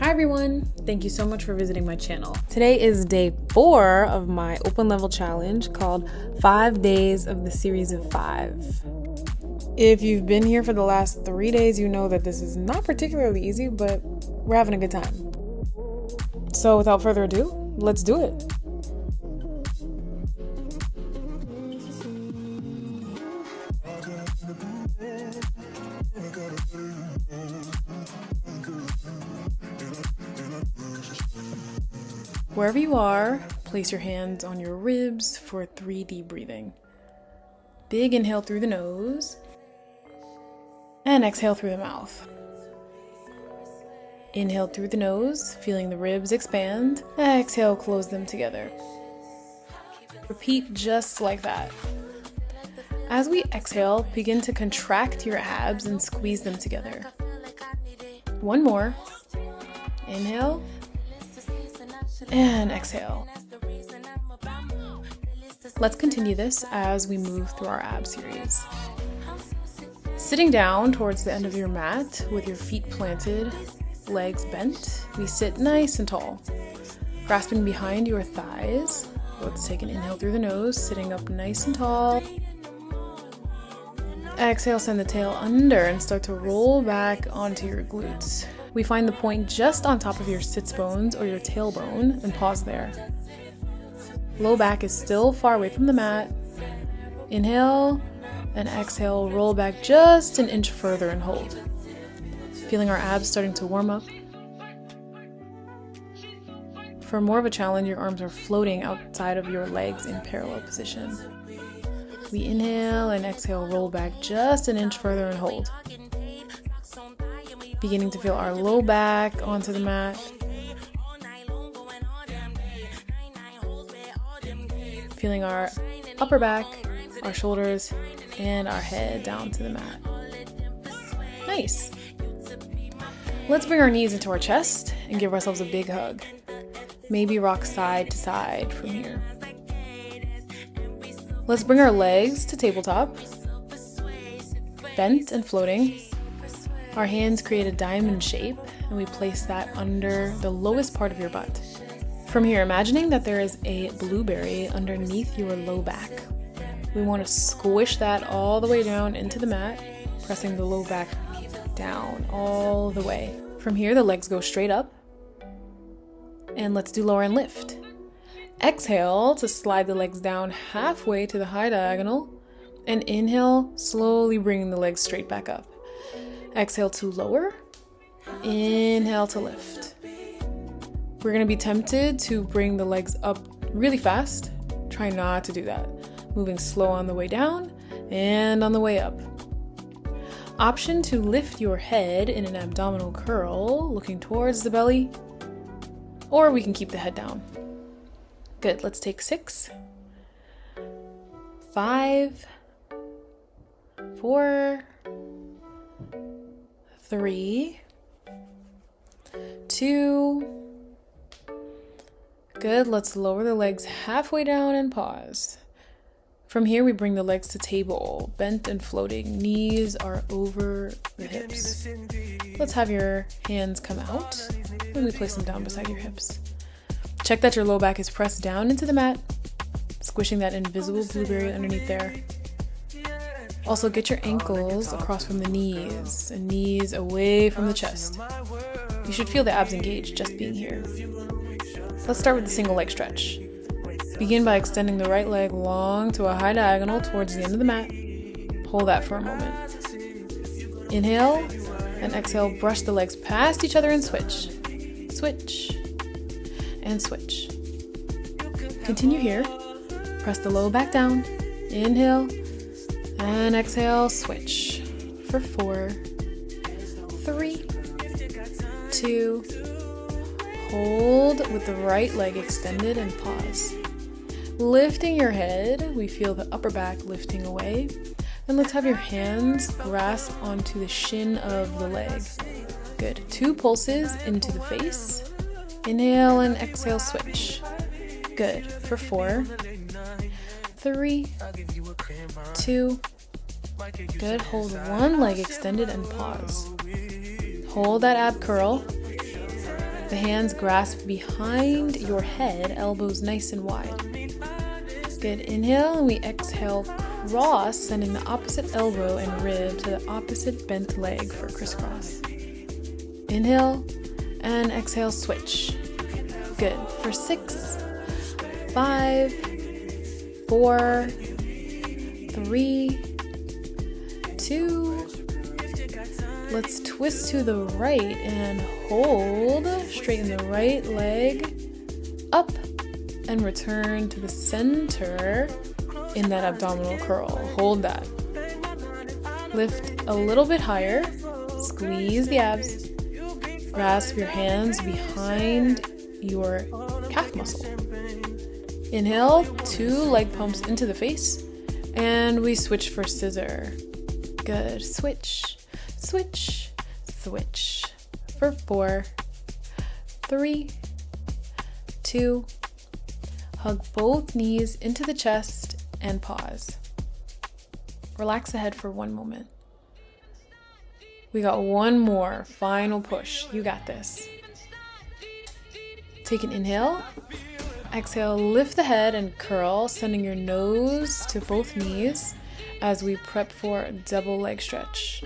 Hi everyone, thank you so much for visiting my channel. Today is day 4 of my open level challenge called 5 days of the series of 5. If you've been here for the last 3 days, you know that this is not particularly easy, but we're having a good time. So without further ado, let's do it. Wherever you are, place your hands on your ribs for 3 deep breathing. Big inhale through the nose and exhale through the mouth. Inhale through the nose, feeling the ribs expand. Exhale, close them together. Repeat just like that. As we exhale, begin to contract your abs and squeeze them together. One more. Inhale. And exhale. Let's continue this as we move through our ab series. Sitting down towards the end of your mat with your feet planted, legs bent, we sit nice and tall. Grasping behind your thighs, let's take an inhale through the nose, sitting up nice and tall. Exhale, send the tail under and start to roll back onto your glutes. We find the point just on top of your sits bones or your tailbone and pause there. Low back is still far away from the mat. Inhale and exhale, roll back just an inch further and hold. Feeling our abs starting to warm up. For more of a challenge, your arms are floating outside of your legs in parallel position. We inhale and exhale, roll back just an inch further and hold. Beginning to feel our low back onto the mat. Feeling our upper back, our shoulders, and our head down to the mat. Nice. Let's bring our knees into our chest and give ourselves a big hug. Maybe rock side to side from here. Let's bring our legs to tabletop, bent and floating. Our hands create a diamond shape, and we place that under the lowest part of your butt. From here, imagining that there is a blueberry underneath your low back. We want to squish that all the way down into the mat, pressing the low back down all the way. From here, the legs go straight up, and let's do lower and lift. Exhale to slide the legs down halfway to the high diagonal, and inhale, slowly bringing the legs straight back up. Exhale to lower, inhale to lift. We're going to be tempted to bring the legs up really fast. Try not to do that. Moving slow on the way down and on the way up. Option to lift your head in an abdominal curl, looking towards the belly, or we can keep the head down. Good, let's take 6, 5, 4, 3, 2. Good, let's lower the legs halfway down and pause. From here, we bring the legs to table, bent and floating. Knees are over the hips. Let's have your hands come out, and we place them down beside your hips. Check that your low back is pressed down into the mat, squishing that invisible blueberry underneath there. Also, get your ankles across from the knees and knees away from the chest. You should feel the abs engaged just being here. Let's start with the single leg stretch. Begin by extending the right leg long to a high diagonal towards the end of the mat. Hold that for a moment. Inhale and exhale, brush the legs past each other and switch. Switch and switch. Continue here. Press the low back down. Inhale and exhale, switch for 4, 3, 2, hold with the right leg extended and pause. Lifting your head, we feel the upper back lifting away. And let's have your hands grasp onto the shin of the leg. Good. 2 pulses into the face. Inhale and exhale, switch. Good. For 4, 3, 2. Good. Hold one leg extended and pause. Hold that ab curl. The hands grasp behind your head, elbows nice and wide. Good. Inhale, and we exhale, cross, sending the opposite elbow and rib to the opposite bent leg for crisscross. Inhale, and exhale, switch. Good. For 6, 5, 4, 3, 2. Let's twist to the right and hold. Straighten the right leg up and return to the center in that abdominal curl. Hold that. Lift a little bit higher. Squeeze the abs. Grasp your hands behind your calf muscle. Inhale, 2 leg pumps into the face, and we switch for scissor. Good. Switch, switch, switch. For 4, 3, 2. Hug both knees into the chest and pause. Relax the head for 1 moment. We got 1 more final push. You got this. Take an inhale. Exhale, lift the head and curl, sending your nose to both knees as we prep for a double leg stretch.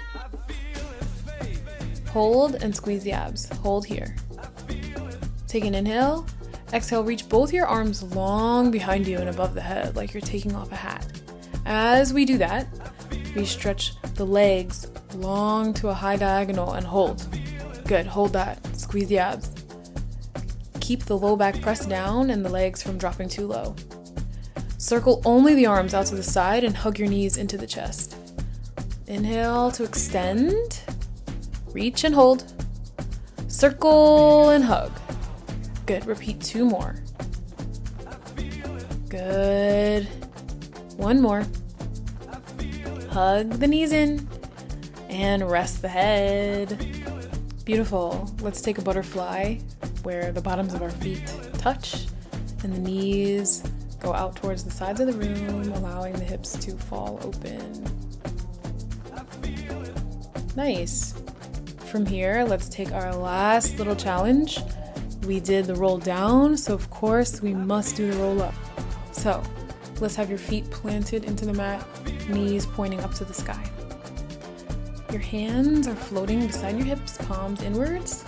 Hold and squeeze the abs. Hold here. Take an inhale. Exhale, reach both your arms long behind you and above the head like you're taking off a hat. As we do that, we stretch the legs long to a high diagonal and hold. Good, hold that. Squeeze the abs. Keep the low back pressed down and the legs from dropping too low. Circle only the arms out to the side and hug your knees into the chest. Inhale to extend. Reach and hold. Circle and hug. Good. Repeat 2 more. Good. 1 more. Hug the knees in and rest the head. Beautiful. Let's take a butterfly where the bottoms of our feet touch and the knees go out towards the sides of the room, allowing the hips to fall open. Nice. From here, let's take our last little challenge. We did the roll down, so of course we must do the roll up. So let's have your feet planted into the mat, knees pointing up to the sky. Your hands are floating beside your hips, palms inwards.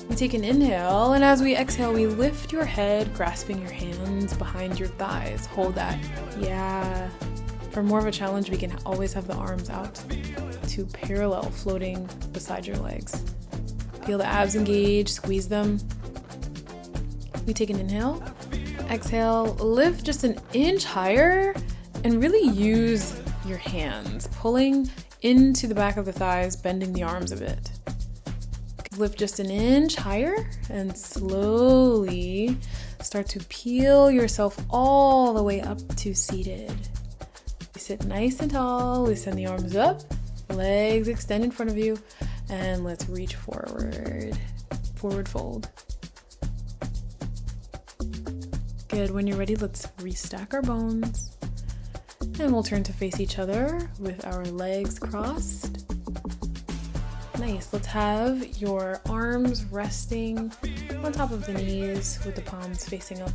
We take an inhale, and as we exhale, we lift your head, grasping your hands behind your thighs. Hold that. Yeah. For more of a challenge, we can always have the arms out to parallel, floating beside your legs. Feel the abs engage, squeeze them. We take an inhale. Exhale, lift just an inch higher, and really use your hands, pulling into the back of the thighs, bending the arms a bit. Lift just an inch higher and slowly start to peel yourself all the way up to seated. You sit nice and tall, we send the arms up, legs extend in front of you, and let's reach forward. Forward fold. Good. When you're ready, let's restack our bones. And we'll turn to face each other with our legs crossed. Nice. Let's have your arms resting on top of the knees with the palms facing up.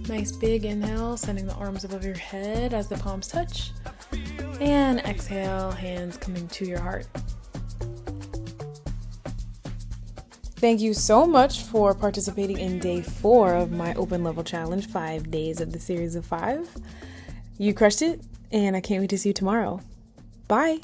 Nice big inhale, sending the arms above your head as the palms touch. And exhale, hands coming to your heart. Thank you so much for participating in day 4 of my open level challenge, 5 days of the series of 5. You crushed it, and I can't wait to see you tomorrow. Bye.